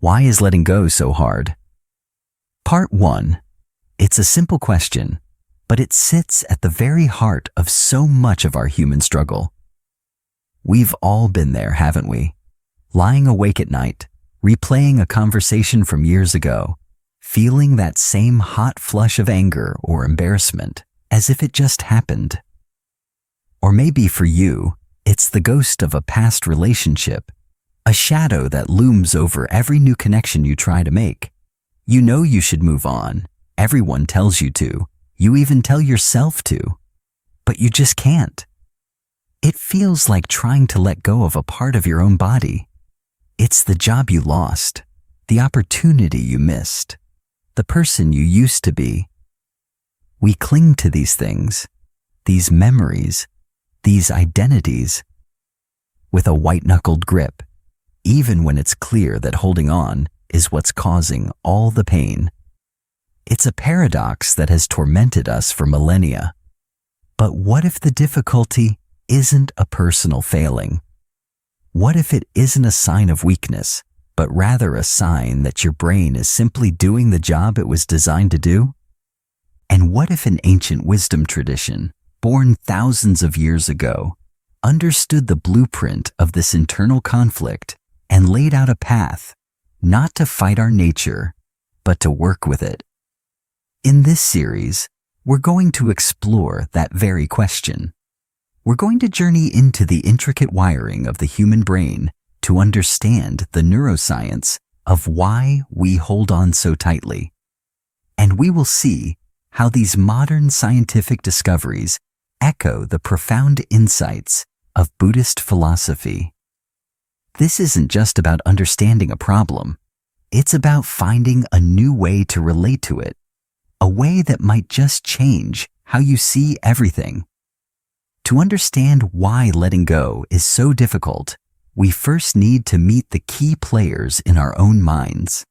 Why is letting go so hard? Part 1. It's a simple question, but it sits at the very heart of so much of our human struggle. We've all been there, haven't we? Lying awake at night, replaying a conversation from years ago, feeling that same hot flush of anger or embarrassment as if it just happened. Or maybe for you, it's the ghost of a past relationship, a shadow that looms over every new connection you try to make. You know you should move on. Everyone tells you to. You even tell yourself to. But you just can't. It feels like trying to let go of a part of your own body. It's the job you lost, the opportunity you missed, the person you used to be. We cling to these things, these memories, these identities, with a white-knuckled grip, even when it's clear that holding on is what's causing all the pain. It's a paradox that has tormented us for millennia. But what if the difficulty isn't a personal failing? What if it isn't a sign of weakness, but rather a sign that your brain is simply doing the job it was designed to do? And what if an ancient wisdom tradition, born thousands of years ago, understood the blueprint of this internal conflict and laid out a path, not to fight our nature, but to work with it? In this series, we're going to explore that very question. We're going to journey into the intricate wiring of the human brain to understand the neuroscience of why we hold on so tightly. And we will see how these modern scientific discoveries echo the profound insights of Buddhist philosophy. This isn't just about understanding a problem. It's about finding a new way to relate to it, a way that might just change how you see everything. To understand why letting go is so difficult, we first need to meet the key players in our own minds.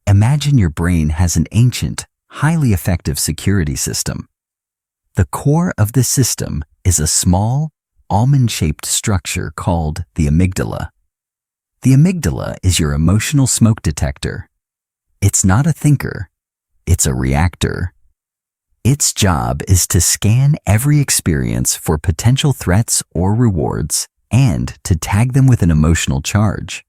Imagine your brain has an ancient, highly effective security system. The core of this system is a small, almond-shaped structure called the amygdala. The amygdala is your emotional smoke detector. It's not a thinker, it's a reactor. Its job is to scan every experience for potential threats or rewards and to tag them with an emotional charge.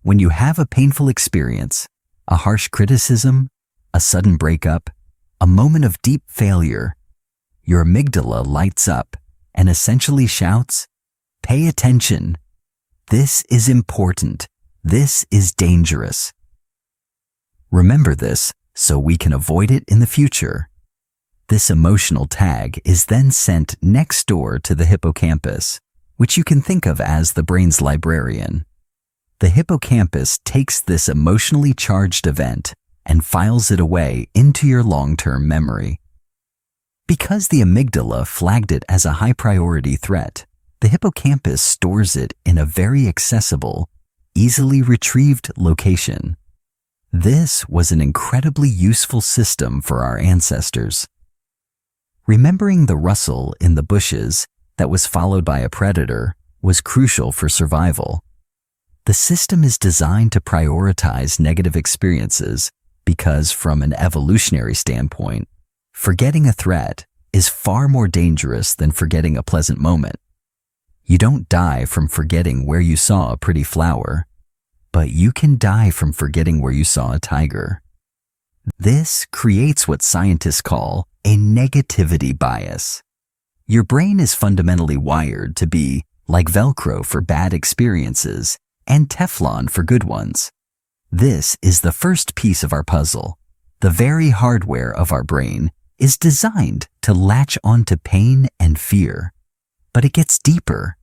When you have a painful experience, a harsh criticism, a sudden breakup, a moment of deep failure, your amygdala lights up and essentially shouts, "Pay attention. This is important. This is dangerous." Remember this so we can avoid it in the future. This emotional tag is then sent next door to the hippocampus, which you can think of as the brain's librarian. The hippocampus takes this emotionally charged event and files it away into your long-term memory. Because the amygdala flagged it as a high-priority threat, the hippocampus stores it in a very accessible, easily retrieved location. This was an incredibly useful system for our ancestors. Remembering the rustle in the bushes that was followed by a predator was crucial for survival. The system is designed to prioritize negative experiences because, from an evolutionary standpoint, forgetting a threat is far more dangerous than forgetting a pleasant moment. You don't die from forgetting where you saw a pretty flower, but you can die from forgetting where you saw a tiger. This creates what scientists call a negativity bias. Your brain is fundamentally wired to be like Velcro for bad experiences and Teflon for good ones. This is the first piece of our puzzle. The very hardware of our brain is designed to latch onto pain and fear. But it gets deeper.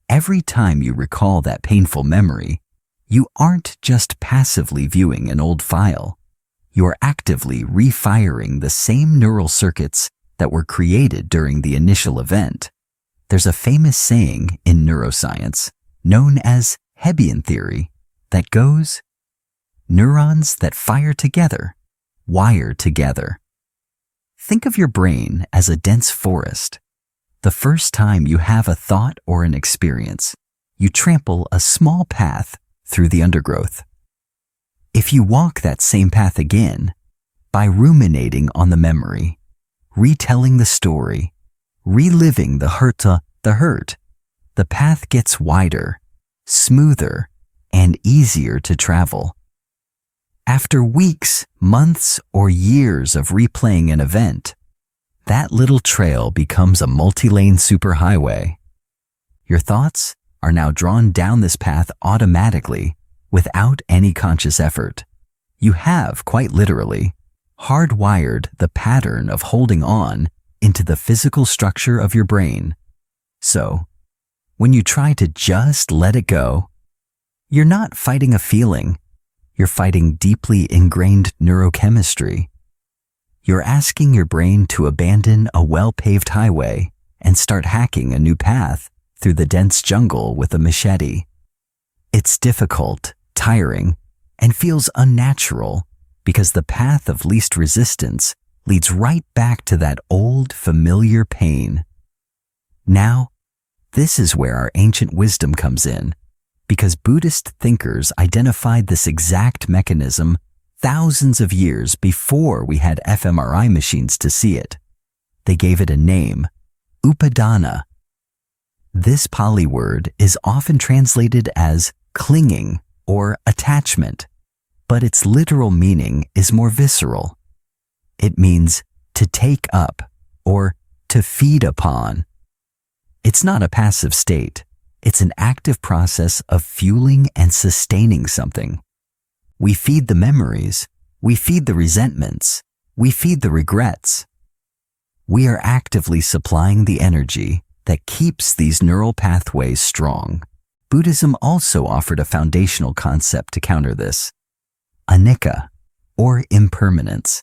Every time you recall that painful memory, you aren't just passively viewing an old file. You're actively refiring the same neural circuits that were created during the initial event. There's a famous saying in neuroscience known as Hebbian theory that goes, "Neurons that fire together, wire together." Think of your brain as a dense forest. The first time you have a thought or an experience, you trample a small path through the undergrowth. If you walk that same path again, by ruminating on the memory, retelling the story, reliving the hurt, the path gets wider, smoother, and easier to travel. After weeks, months, or years of replaying an event, that little trail becomes a multi-lane superhighway. Your thoughts are now drawn down this path automatically without any conscious effort. You have, quite literally, hardwired the pattern of holding on into the physical structure of your brain. So, when you try to just let it go, you're not fighting a feeling. You're fighting deeply ingrained neurochemistry. You're asking your brain to abandon a well-paved highway and start hacking a new path through the dense jungle with a machete. It's difficult, tiring, and feels unnatural because the path of least resistance leads right back to that old, familiar pain. Now, this is where our ancient wisdom comes in, because Buddhist thinkers identified this exact mechanism thousands of years before we had fMRI machines to see it. They gave it a name, upadana. This Pali word is often translated as clinging or attachment, but its literal meaning is more visceral. It means to take up or to feed upon. It's not a passive state. It's an active process of fueling and sustaining something. We feed the memories, we feed the resentments, we feed the regrets. We are actively supplying the energy that keeps these neural pathways strong. Buddhism also offered a foundational concept to counter this: anicca, or impermanence.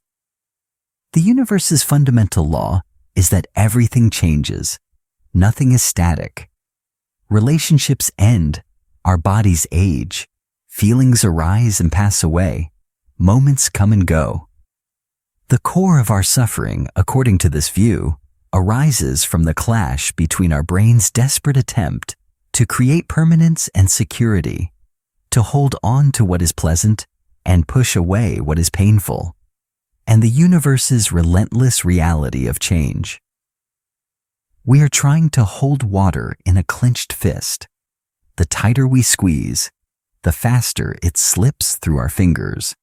The universe's fundamental law is that everything changes. Nothing is static. Relationships end, our bodies age, feelings arise and pass away, moments come and go. The core of our suffering, according to this view, arises from the clash between our brain's desperate attempt to create permanence and security, to hold on to what is pleasant and push away what is painful, and the universe's relentless reality of change. We are trying to hold water in a clenched fist. The tighter we squeeze, the faster it slips through our fingers.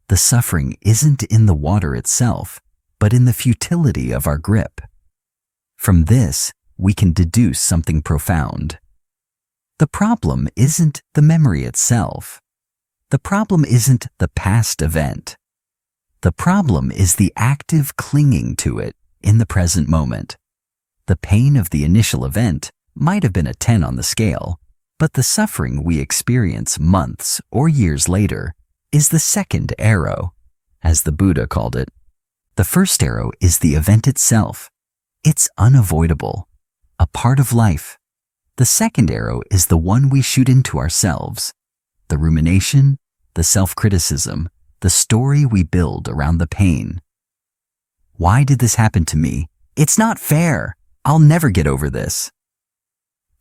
The suffering isn't in the water itself, but in the futility of our grip. From this, we can deduce something profound. The problem isn't the memory itself. The problem isn't the past event. The problem is the active clinging to it in the present moment. The pain of the initial event might have been a 10 on the scale, but the suffering we experience months or years later is the second arrow, as the Buddha called it. The first arrow is the event itself. It's unavoidable, a part of life. The second arrow is the one we shoot into ourselves, the rumination, the self-criticism, the story we build around the pain. Why did this happen to me? It's not fair. I'll never get over this.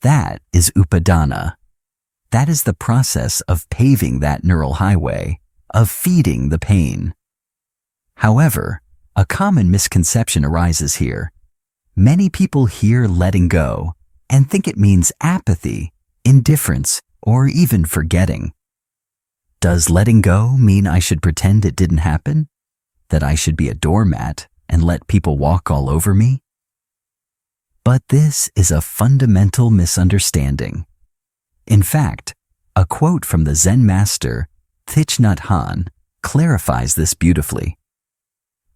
That is upadana. That is the process of paving that neural highway, of feeding the pain. However, a common misconception arises here. Many people hear letting go and think it means apathy, indifference, or even forgetting. Does letting go mean I should pretend it didn't happen? That I should be a doormat and let people walk all over me? But this is a fundamental misunderstanding. In fact, a quote from the Zen master Thich Nhat Hanh clarifies this beautifully.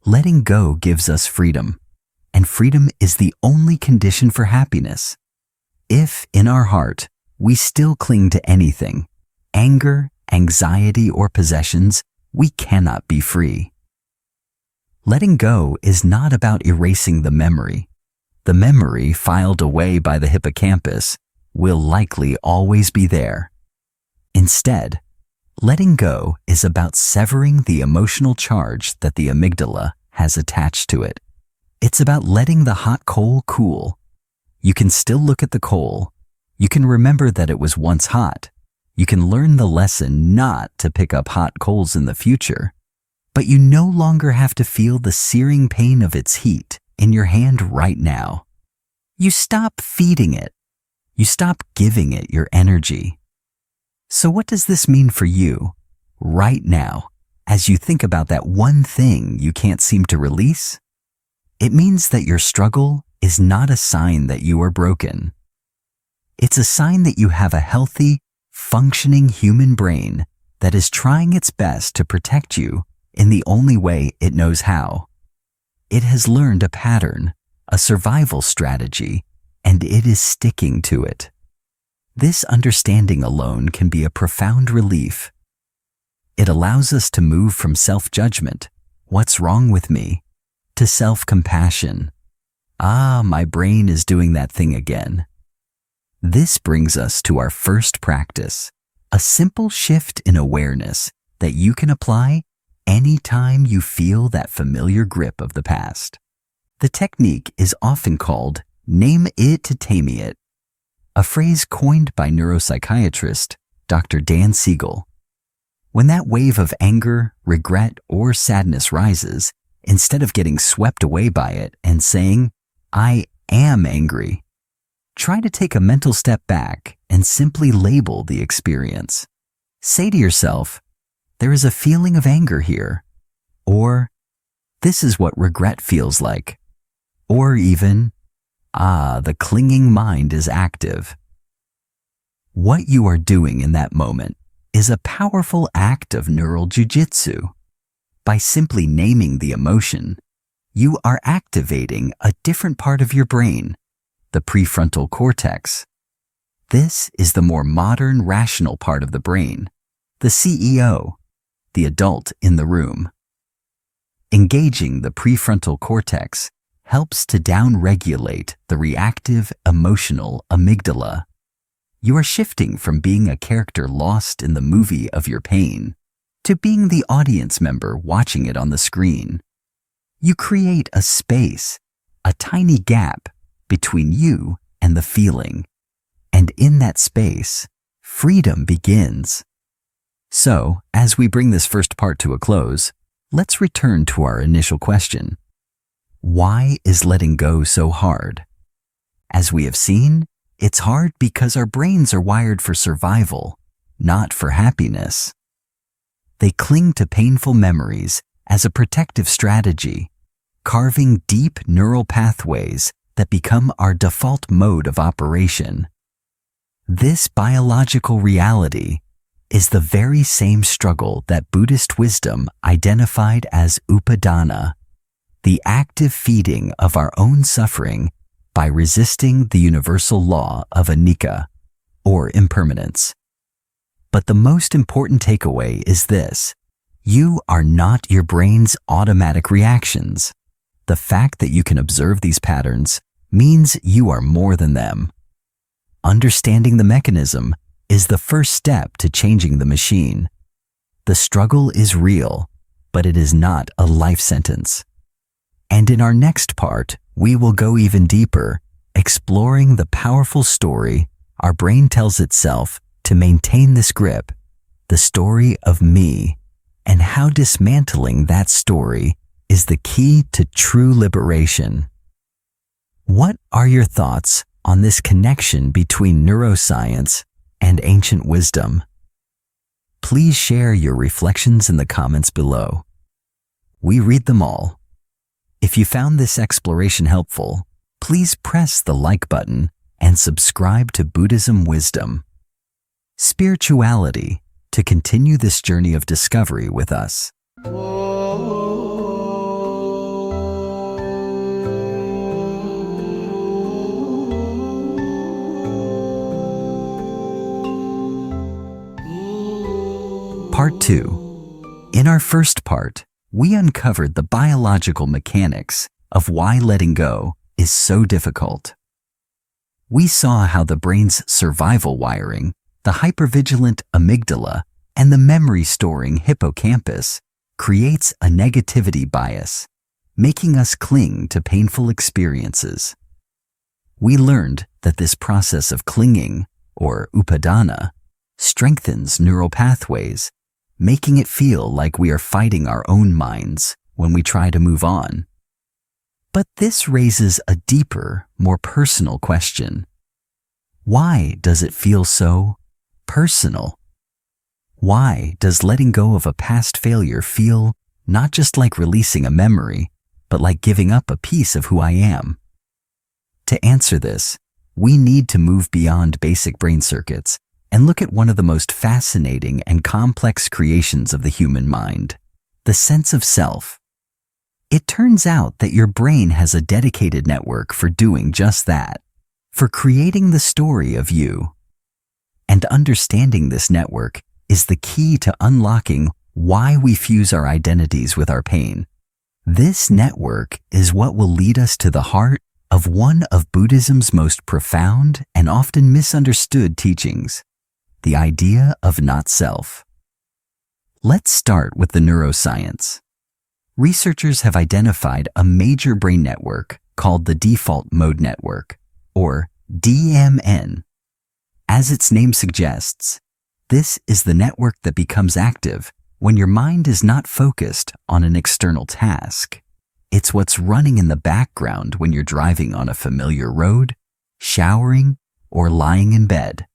Letting go gives us freedom, and freedom is the only condition for happiness. If, in our heart, we still cling to anything, anger, anxiety, or possessions, we cannot be free. Letting go is not about erasing the memory. The memory filed away by the hippocampus will likely always be there. Instead, letting go is about severing the emotional charge that the amygdala has attached to it. It's about letting the hot coal cool. You can still look at the coal. You can remember that it was once hot, You can learn the lesson not to pick up hot coals in the future, but you no longer have to feel the searing pain of its heat in your hand right now. You stop feeding it. You stop giving it your energy. So what does this mean for you right now as you think about that one thing you can't seem to release? It means that your struggle is not a sign that you are broken. It's a sign that you have a healthy, functioning human brain that is trying its best to protect you in the only way it knows how. It has learned a pattern, a survival strategy, and it is sticking to it. This understanding alone can be a profound relief. It allows us to move from self-judgment, what's wrong with me, to self-compassion. My brain is doing that thing again. This brings us to our first practice, a simple shift in awareness that you can apply anytime you feel that familiar grip of the past. The technique is often called name it to tame it, a phrase coined by neuropsychiatrist Dr. Dan Siegel. When that wave of anger, regret, or sadness rises, instead of getting swept away by it and saying, "I am angry," try to take a mental step back and simply label the experience. Say to yourself, "There is a feeling of anger here," or "This is what regret feels like," or even, "The clinging mind is active." What you are doing in that moment is a powerful act of neural jujitsu. By simply naming the emotion, you are activating a different part of your brain, the prefrontal cortex. This is the more modern, rational part of the brain, the CEO, the adult in the room. Engaging the prefrontal cortex helps to downregulate the reactive, emotional amygdala. You are shifting from being a character lost in the movie of your pain to being the audience member watching it on the screen. You create a space, a tiny gap between you and the feeling, and in that space, freedom begins. So, as we bring this first part to a close, let's return to our initial question. Why is letting go so hard? As we have seen, it's hard because our brains are wired for survival, not for happiness. They cling to painful memories as a protective strategy, carving deep neural pathways that become our default mode of operation. This biological reality is the very same struggle that Buddhist wisdom identified as upadana, the active feeding of our own suffering by resisting the universal law of anicca, or impermanence. But the most important takeaway is this: you are not your brain's automatic reactions. The fact that you can observe these patterns means you are more than them. Understanding the mechanism is the first step to changing the machine. The struggle is real, but it is not a life sentence. And in our next part, we will go even deeper, exploring the powerful story our brain tells itself to maintain this grip, the story of me, and how dismantling that story is the key to true liberation. What are your thoughts on this connection between neuroscience and ancient wisdom? Please share your reflections in the comments below. We read them all. If you found this exploration helpful, please press the like button and subscribe to Buddhism Wisdom, Spirituality, to continue this journey of discovery with us. Part 2. In our first part, we uncovered the biological mechanics of why letting go is so difficult. We saw how the brain's survival wiring, the hypervigilant amygdala, and the memory-storing hippocampus creates a negativity bias, making us cling to painful experiences. We learned that this process of clinging, or upadana, strengthens neural pathways, making it feel like we are fighting our own minds when we try to move on. But this raises a deeper, more personal question. Why does it feel so personal? Why does letting go of a past failure feel not just like releasing a memory, but like giving up a piece of who I am? To answer this, we need to move beyond basic brain circuits and look at one of the most fascinating and complex creations of the human mind, the sense of self. It turns out that your brain has a dedicated network for doing just that, for creating the story of you. And understanding this network is the key to unlocking why we fuse our identities with our pain. This network is what will lead us to the heart of one of Buddhism's most profound and often misunderstood teachings, the idea of not-self. Let's start with the neuroscience. Researchers have identified a major brain network called the default mode network, or DMN. As its name suggests, this is the network that becomes active when your mind is not focused on an external task. It's what's running in the background when you're driving on a familiar road, showering, or lying in bed.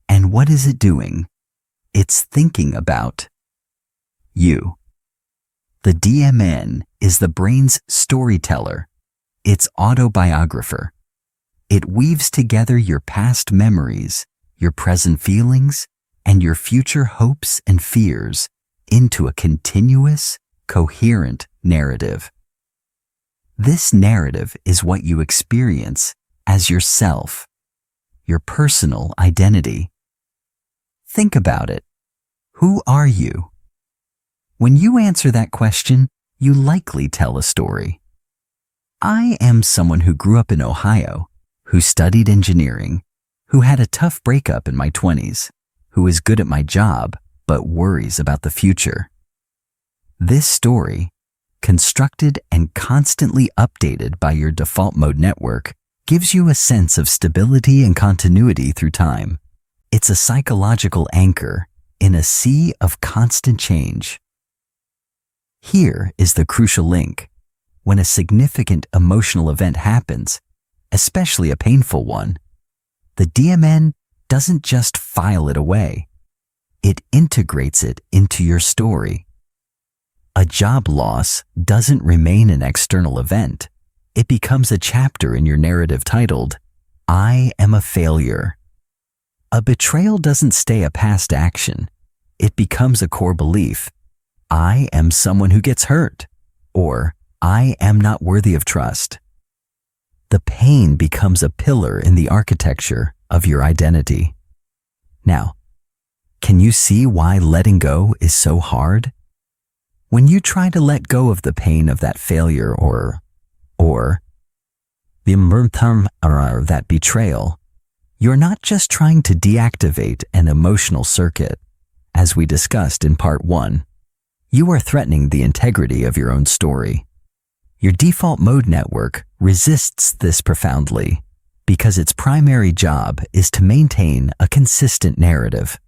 And what is it doing? It's thinking about you. The DMN is the brain's storyteller, its autobiographer. It weaves together your past memories, your present feelings, and your future hopes and fears into a continuous, coherent narrative. This narrative is what you experience as yourself, your personal identity. Think about it. Who are you? When you answer that question, you likely tell a story. I am someone who grew up in Ohio, who studied engineering, who had a tough breakup in my 20s, who is good at my job but worries about the future. This story, constructed and constantly updated by your default mode network, gives you a sense of stability and continuity through time. It's a psychological anchor in a sea of constant change. Here is the crucial link. When a significant emotional event happens, especially a painful one, the DMN doesn't just file it away. It integrates it into your story. A job loss doesn't remain an external event. It becomes a chapter in your narrative titled, I am a failure. A betrayal doesn't stay a past action. It becomes a core belief. I am someone who gets hurt, or I am not worthy of trust. The pain becomes a pillar in the architecture of your identity. Now, can you see why letting go is so hard? When you try to let go of the pain of that failure or that betrayal, you're not just trying to deactivate an emotional circuit, as we discussed in part 1. You are threatening the integrity of your own story. Your default mode network resists this profoundly because its primary job is to maintain a consistent narrative.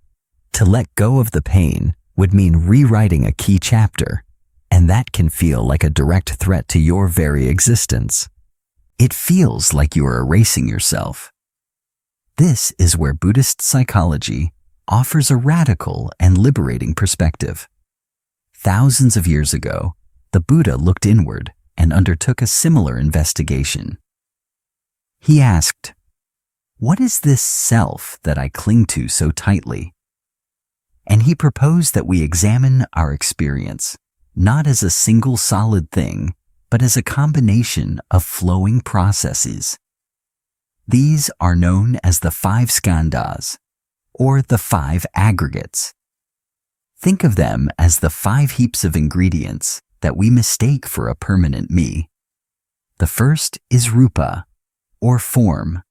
To let go of the pain would mean rewriting a key chapter, and that can feel like a direct threat to your very existence. It feels like you are erasing yourself. This is where Buddhist psychology offers a radical and liberating perspective. Thousands of years ago, the Buddha looked inward and undertook a similar investigation. He asked, "What is this self that I cling to so tightly?" And he proposed that we examine our experience, not as a single solid thing, but as a combination of flowing processes. These are known as the 5 skandhas, or the 5 aggregates. Think of them as the 5 heaps of ingredients that we mistake for a permanent me. The first is rupa, or form.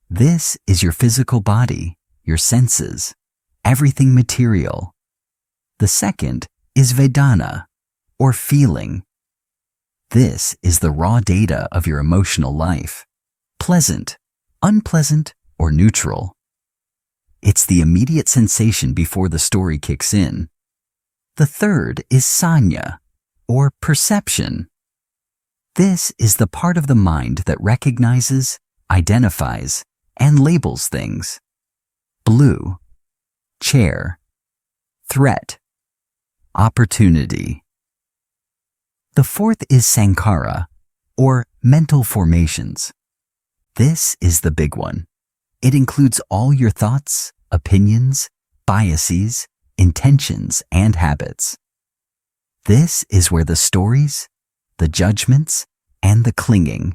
This is your physical body, your senses, everything material. The second is vedana, or feeling. This is the raw data of your emotional life, pleasant, unpleasant, or neutral. It's the immediate sensation before the story kicks in. The third is sanya, or perception. This is the part of the mind that recognizes, identifies, and labels things. Blue, chair, threat, opportunity. The fourth is sankhara, or mental formations. This is the big one. It includes all your thoughts, opinions, biases, intentions, and habits. This is where the stories, the judgments, and the clinging,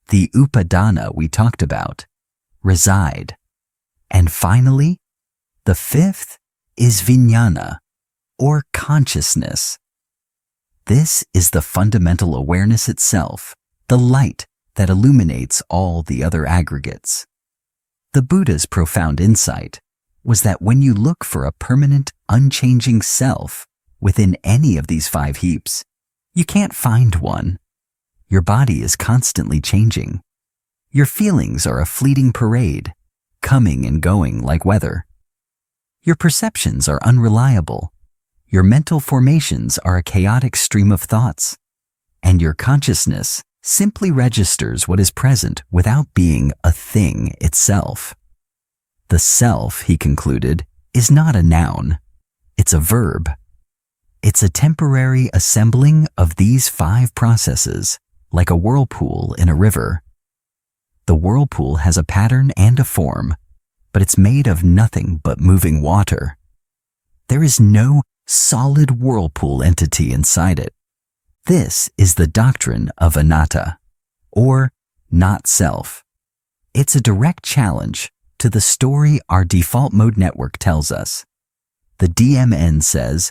the upadana we talked about, reside. And finally, the fifth is vijnana, or consciousness. This is the fundamental awareness itself, the light that illuminates all the other aggregates. The Buddha's profound insight was that when you look for a permanent, unchanging self within any of these 5 heaps, you can't find one. Your body is constantly changing. Your feelings are a fleeting parade, coming and going like weather. Your perceptions are unreliable. Your mental formations are a chaotic stream of thoughts. And your consciousness simply registers what is present without being a thing itself. The self, he concluded, is not a noun. It's a verb. It's a temporary assembling of these 5 processes, like a whirlpool in a river. The whirlpool has a pattern and a form, but it's made of nothing but moving water. There is no solid whirlpool entity inside it. This is the doctrine of anatta, or not self. It's a direct challenge to the story our default mode network tells us. The DMN says,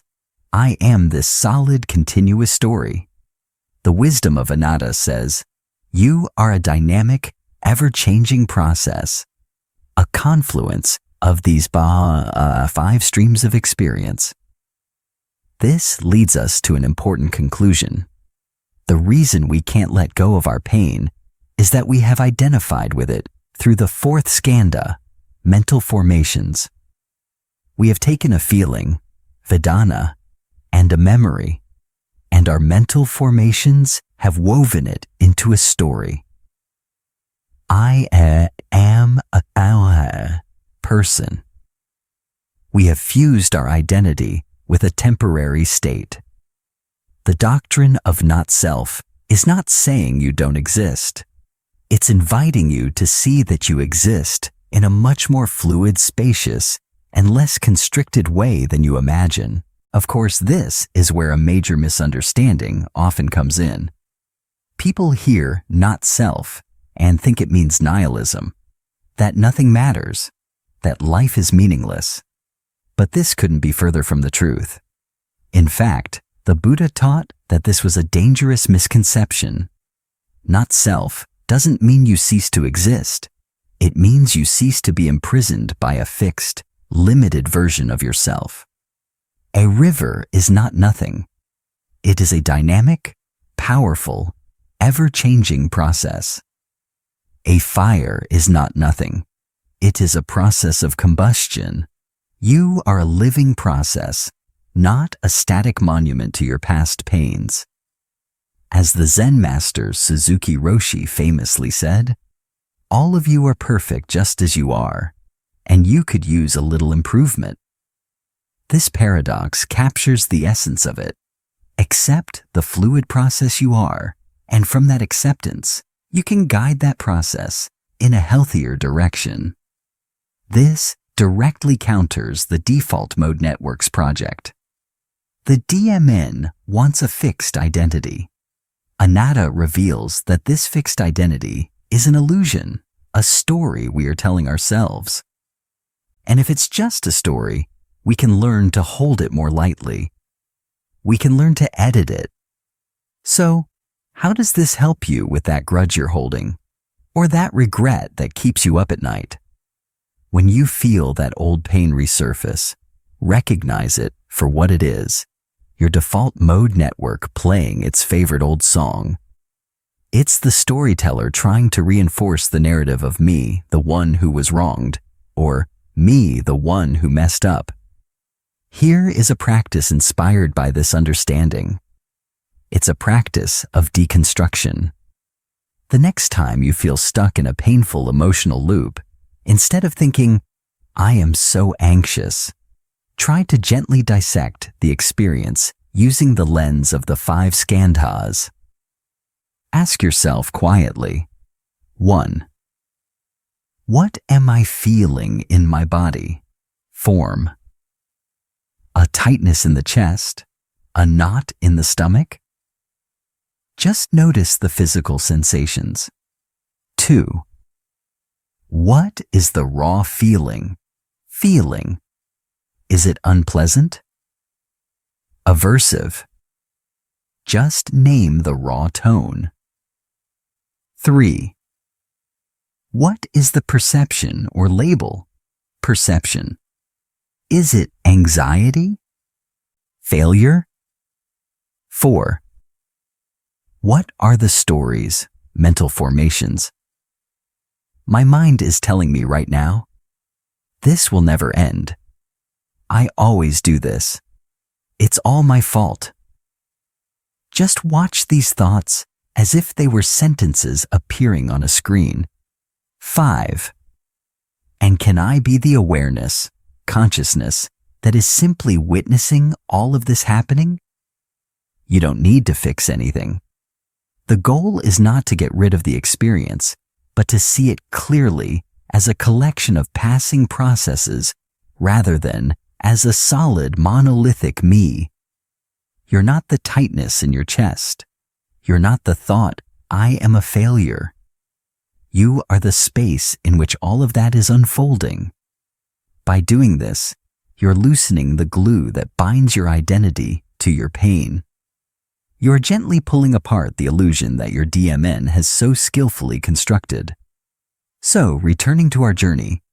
I am this solid, continuous story. The wisdom of anatta says, you are a dynamic, ever-changing process, a confluence of these 5 streams of experience. This leads us to an important conclusion. The reason we can't let go of our pain is that we have identified with it through the 4th skandha, mental formations. We have taken a feeling, vedana, and a memory, and our mental formations have woven it into a story. I am a person. We have fused our identity with a temporary state. The doctrine of not self is not saying you don't exist. It's inviting you to see that you exist in a much more fluid, spacious, and less constricted way than you imagine. Of course, this is where a major misunderstanding often comes in. People hear not self and think it means nihilism, that nothing matters, that life is meaningless. But this couldn't be further from the truth. In fact, the Buddha taught that this was a dangerous misconception. Not self doesn't mean you cease to exist. It means you cease to be imprisoned by a fixed, limited version of yourself. A river is not nothing. It is a dynamic, powerful, ever-changing process. A fire is not nothing. It is a process of combustion. You are a living process, not a static monument to your past pains. As the Zen master Suzuki Roshi famously said, all of you are perfect just as you are, and you could use a little improvement. This paradox captures the essence of it. Accept the fluid process you are, and from that acceptance, you can guide that process in a healthier direction. This directly counters the default mode network's project. The DMN wants a fixed identity. Anatta reveals that this fixed identity is an illusion, a story we are telling ourselves. And if it's just a story, we can learn to hold it more lightly. We can learn to edit it. So, how does this help you with that grudge you're holding, or that regret that keeps you up at night? When you feel that old pain resurface, recognize it for what it is, your default mode network playing its favorite old song. It's the storyteller trying to reinforce the narrative of me, the one who was wronged, or me, the one who messed up. Here is a practice inspired by this understanding. It's a practice of deconstruction. The next time you feel stuck in a painful emotional loop, instead of thinking, "I am so anxious," try to gently dissect the experience using the lens of the 5 skandhas. Ask yourself quietly, 1. What am I feeling in my body? Form. A tightness in the chest? A knot in the stomach? Just notice the physical sensations. 2. What is the raw feeling? Feeling. Is it unpleasant? Aversive. Just name the raw tone. 3. What is the perception or label? Perception. Is it anxiety? Failure? 4. What are the stories, mental formations? My mind is telling me right now, this will never end. I always do this. It's all my fault. Just watch these thoughts as if they were sentences appearing on a screen. 5. And can I be the awareness, consciousness, that is simply witnessing all of this happening? You don't need to fix anything. The goal is not to get rid of the experience, but to see it clearly as a collection of passing processes rather than as a solid monolithic me. You're not the tightness in your chest. You're not the thought, "I am a failure." You are the space in which all of that is unfolding. By doing this, you're loosening the glue that binds your identity to your pain. You're gently pulling apart the illusion that your DMN has so skillfully constructed. So, returning to our journey,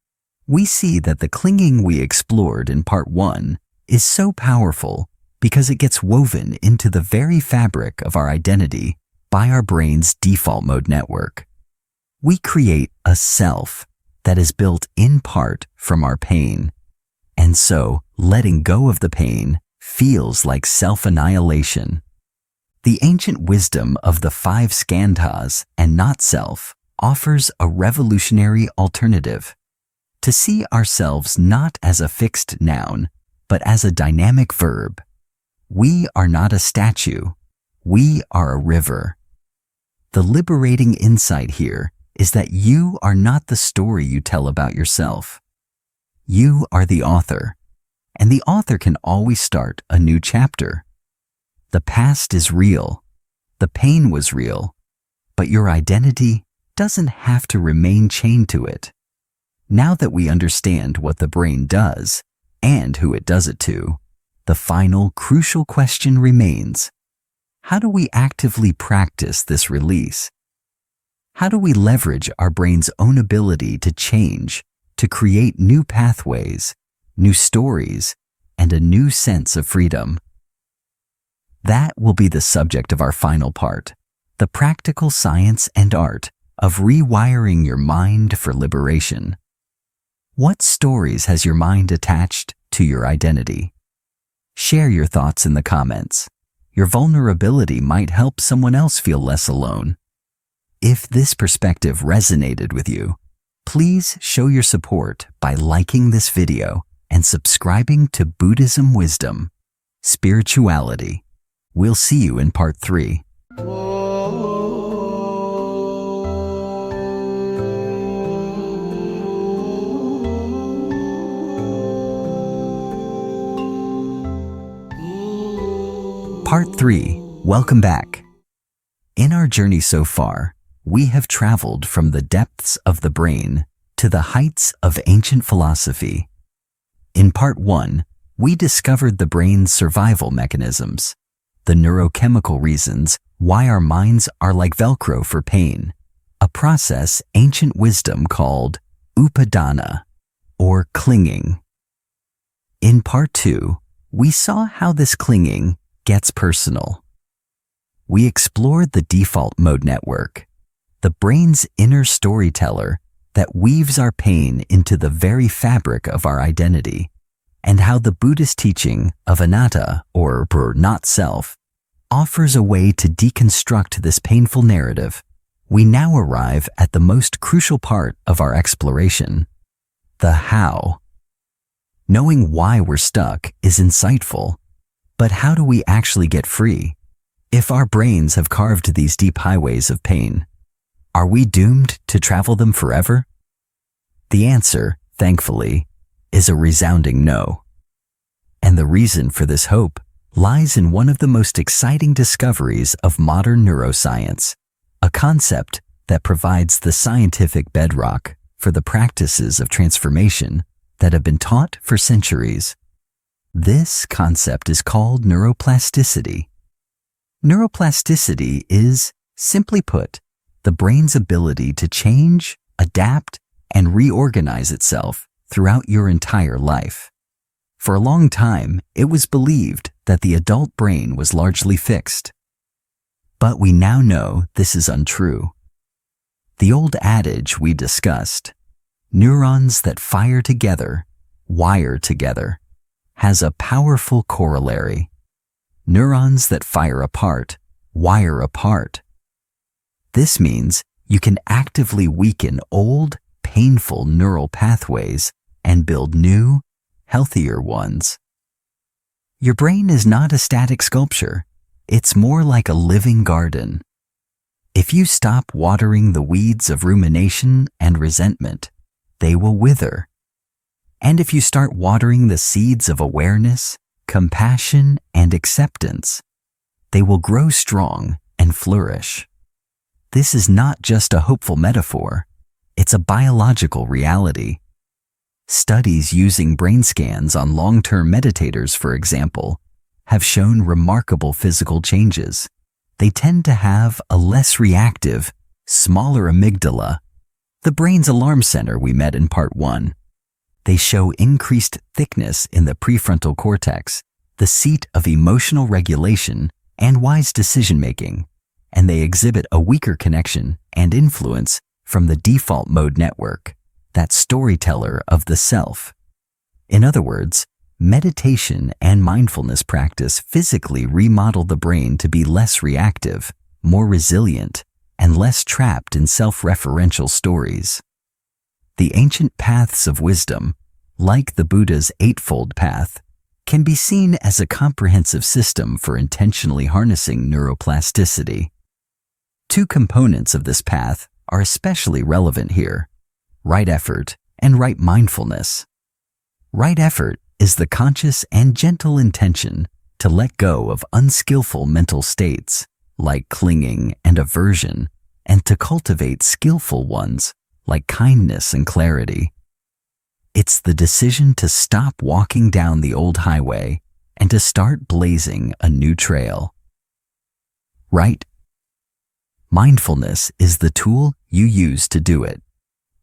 we see that the clinging we explored in part 1 is so powerful because it gets woven into the very fabric of our identity by our brain's default mode network. We create a self that is built in part from our pain, and so letting go of the pain feels like self-annihilation. The ancient wisdom of the 5 skandhas and not self offers a revolutionary alternative: to see ourselves not as a fixed noun, but as a dynamic verb. We are not a statue. We are a river. The liberating insight here is that you are not the story you tell about yourself. You are the author, and the author can always start a new chapter. The past is real. The pain was real, but your identity doesn't have to remain chained to it. Now that we understand what the brain does and who it does it to, the final crucial question remains: how do we actively practice this release? How do we leverage our brain's own ability to change, to create new pathways, new stories, and a new sense of freedom? That will be the subject of our final part, the practical science and art of rewiring your mind for liberation. What stories has your mind attached to your identity? Share your thoughts in the comments. Your vulnerability might help someone else feel less alone. If this perspective resonated with you, please show your support by liking this video and subscribing to Buddhism Wisdom, Spirituality. We'll see you in part 3. Part 3. Welcome back. In our journey so far, we have traveled from the depths of the brain to the heights of ancient philosophy. In part 1, we discovered the brain's survival mechanisms, the neurochemical reasons why our minds are like Velcro for pain, a process ancient wisdom called upadana, or clinging. In part 2, we saw how this clinging gets personal. We explored the default mode network, the brain's inner storyteller that weaves our pain into the very fabric of our identity, and how the Buddhist teaching of anatta, or not self, offers a way to deconstruct this painful narrative, we now arrive at the most crucial part of our exploration: the how. Knowing why we're stuck is insightful, but how do we actually get free? If our brains have carved these deep highways of pain, are we doomed to travel them forever? The answer, thankfully, is a resounding no. And the reason for this hope lies in one of the most exciting discoveries of modern neuroscience, a concept that provides the scientific bedrock for the practices of transformation that have been taught for centuries. This concept is called neuroplasticity. Neuroplasticity is, simply put, the brain's ability to change, adapt, and reorganize itself throughout your entire life. For a long time, it was believed that the adult brain was largely fixed. But we now know this is untrue. The old adage we discussed, neurons that fire together, wire together, has a powerful corollary. Neurons that fire apart, wire apart. This means you can actively weaken old, painful neural pathways and build new, healthier ones. Your brain is not a static sculpture. It's more like a living garden. If you stop watering the weeds of rumination and resentment, they will wither. And if you start watering the seeds of awareness, compassion, and acceptance, they will grow strong and flourish. This is not just a hopeful metaphor. It's a biological reality. Studies using brain scans on long-term meditators, for example, have shown remarkable physical changes. They tend to have a less reactive, smaller amygdala, the brain's alarm center we met in part 1. They show increased thickness in the prefrontal cortex, the seat of emotional regulation and wise decision-making, and they exhibit a weaker connection and influence from the default mode network, that storyteller of the self. In other words, meditation and mindfulness practice physically remodel the brain to be less reactive, more resilient, and less trapped in self-referential stories. The ancient paths of wisdom, like the Buddha's Eightfold Path, can be seen as a comprehensive system for intentionally harnessing neuroplasticity. Two components of this path are especially relevant here: right effort and right mindfulness. Right effort is the conscious and gentle intention to let go of unskillful mental states, like clinging and aversion, and to cultivate skillful ones, like kindness and clarity. It's the decision to stop walking down the old highway and to start blazing a new trail. Right? Mindfulness is the tool you use to do it.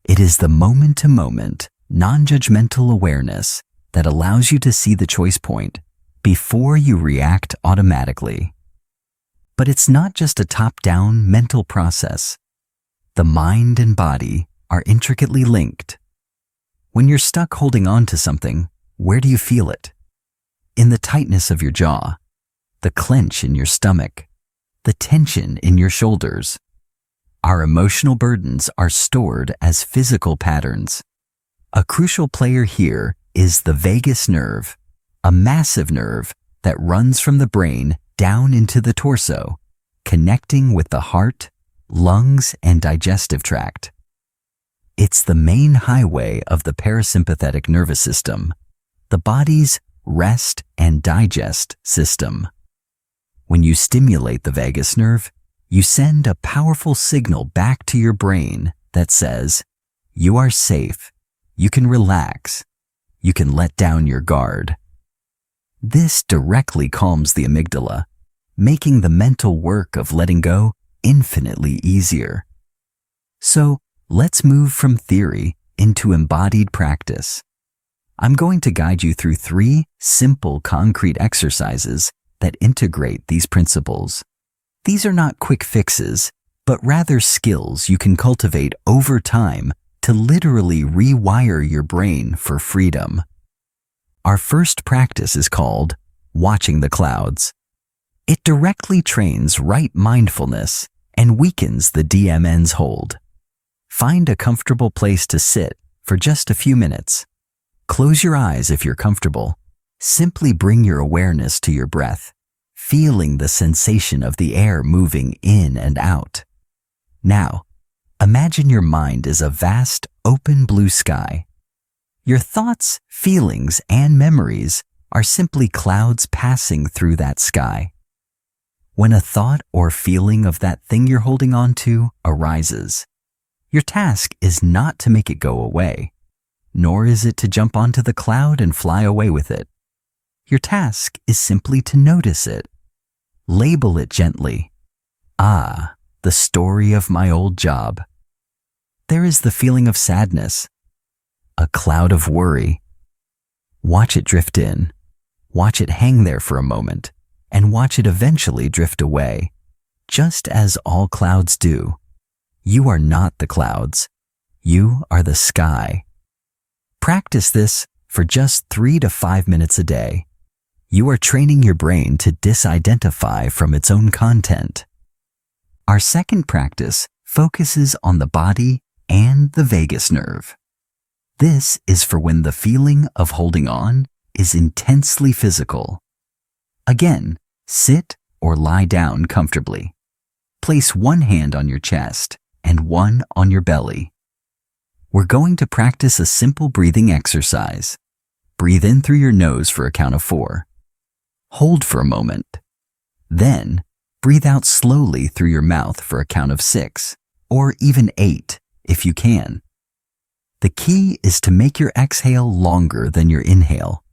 It is the moment-to-moment, non-judgmental awareness that allows you to see the choice point before you react automatically. But it's not just a top-down mental process. The mind and body are intricately linked. When you're stuck holding on to something, where do you feel it? In the tightness of your jaw, the clench in your stomach, the tension in your shoulders. Our emotional burdens are stored as physical patterns. A crucial player here is the vagus nerve, a massive nerve that runs from the brain down into the torso, connecting with the heart, lungs, and digestive tract. It's the main highway of the parasympathetic nervous system, the body's rest and digest system. When you stimulate the vagus nerve, you send a powerful signal back to your brain that says, "You are safe, you can relax, you can let down your guard." This directly calms the amygdala, making the mental work of letting go infinitely easier. So, let's move from theory into embodied practice. I'm going to guide you through 3 simple, concrete exercises that integrate these principles. These are not quick fixes, but rather skills you can cultivate over time to to literally rewire your brain for freedom. Our first practice is called watching the clouds. It directly trains right mindfulness and weakens the DMN's hold. Find a comfortable place to sit for just a few minutes. Close your eyes if you're comfortable. Simply bring your awareness to your breath, feeling the sensation of the air moving in and out. Now, imagine your mind is a vast, open blue sky. Your thoughts, feelings, and memories are simply clouds passing through that sky. When a thought or feeling of that thing you're holding on to arises, your task is not to make it go away, nor is it to jump onto the cloud and fly away with it. Your task is simply to notice it. Label it gently. Ah, the story of my old job. There is the feeling of sadness, a cloud of worry. Watch it drift in. Watch it hang there for a moment, and watch it eventually drift away, just as all clouds do. You are not the clouds. You are the sky. Practice this for just 3 to 5 minutes a day. You are training your brain to disidentify from its own content. Our second practice focuses on the body and the vagus nerve. This is for when the feeling of holding on is intensely physical. Again, sit or lie down comfortably. Place one hand on your chest and one on your belly. We're going to practice a simple breathing exercise. Breathe in through your nose for a count of 4. Hold for a moment. Then, breathe out slowly through your mouth for a count of 6, or even 8 if you can. The key is to make your exhale longer than your inhale.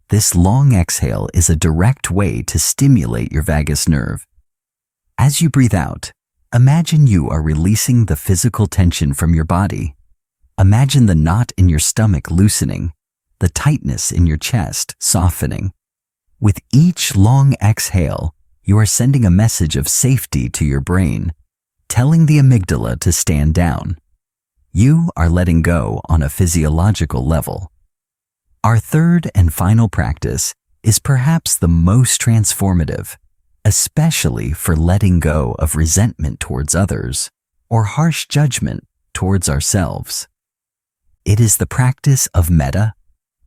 This long exhale is a direct way to stimulate your vagus nerve. As you breathe out, imagine you are releasing the physical tension from your body. Imagine the knot in your stomach loosening, the tightness in your chest softening. With each long exhale, you are sending a message of safety to your brain, telling the amygdala to stand down. You are letting go on a physiological level. Our third and final practice is perhaps the most transformative, especially for letting go of resentment towards others or harsh judgment towards ourselves. It is the practice of metta,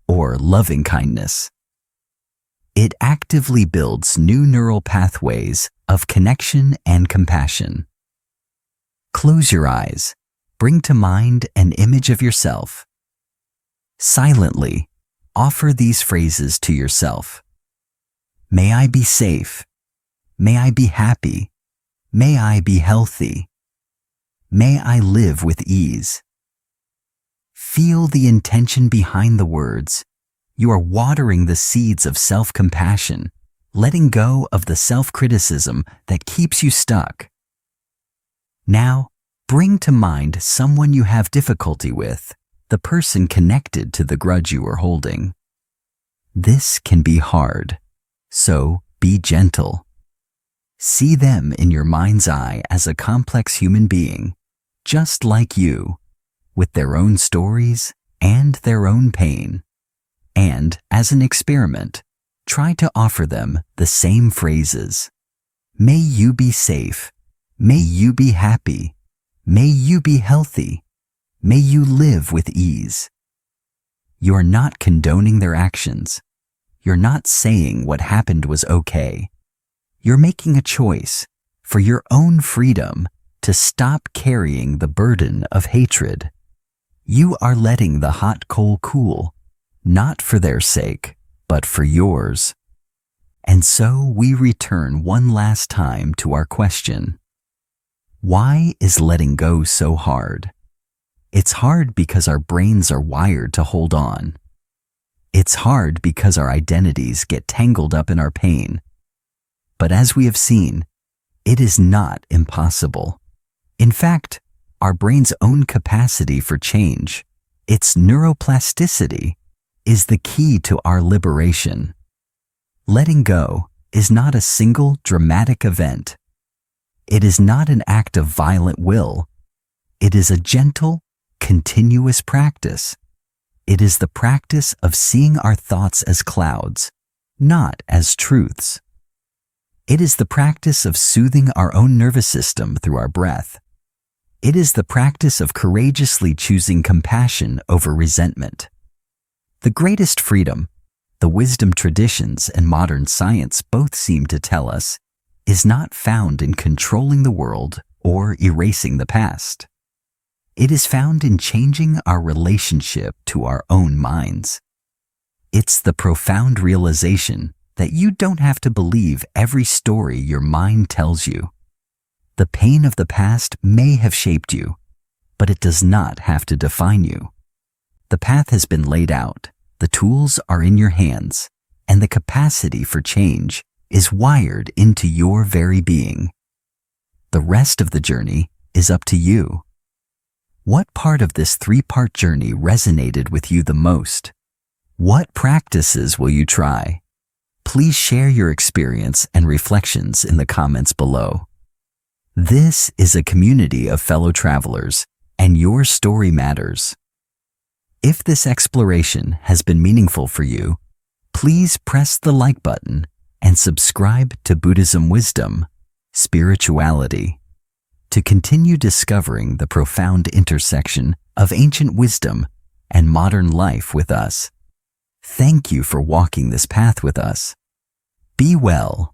or loving kindness. It actively builds new neural pathways of connection and compassion. Close your eyes. Bring to mind an image of yourself. Silently, offer these phrases to yourself. May I be safe. May I be happy. May I be healthy. May I live with ease. Feel the intention behind the words. You are watering the seeds of self-compassion, letting go of the self-criticism that keeps you stuck. Now, bring to mind someone you have difficulty with, the person connected to the grudge you are holding. This can be hard, so be gentle. See them in your mind's eye as a complex human being, just like you, with their own stories and their own pain. And, as an experiment, try to offer them the same phrases. May you be safe. May you be happy. May you be healthy. May you live with ease. You're not condoning their actions. You're not saying what happened was okay. You're making a choice for your own freedom to stop carrying the burden of hatred. You are letting the hot coal cool, not for their sake, but for yours. And so we return one last time to our question. Why is letting go so hard? It's hard because our brains are wired to hold on. It's hard because our identities get tangled up in our pain. But as we have seen, it is not impossible. In fact, our brain's own capacity for change, its neuroplasticity, is the key to our liberation. Letting go is not a single dramatic event. It is not an act of violent will. It is a gentle, continuous practice. It is the practice of seeing our thoughts as clouds, not as truths. It is the practice of soothing our own nervous system through our breath. It is the practice of courageously choosing compassion over resentment. The greatest freedom, the wisdom traditions and modern science both seem to tell us, is not found in controlling the world or erasing the past. It is found in changing our relationship to our own minds. It's the profound realization that you don't have to believe every story your mind tells you. The pain of the past may have shaped you, but it does not have to define you. The path has been laid out, the tools are in your hands, and the capacity for change is wired into your very being. The rest of the journey is up to you. What part of this three-part journey resonated with you the most? What practices will you try? Please share your experience and reflections in the comments below. This is a community of fellow travelers, and your story matters. If this exploration has been meaningful for you, please press the like button and subscribe to Buddhism Wisdom, Spirituality, to continue discovering the profound intersection of ancient wisdom and modern life with us. Thank you for walking this path with us. Be well.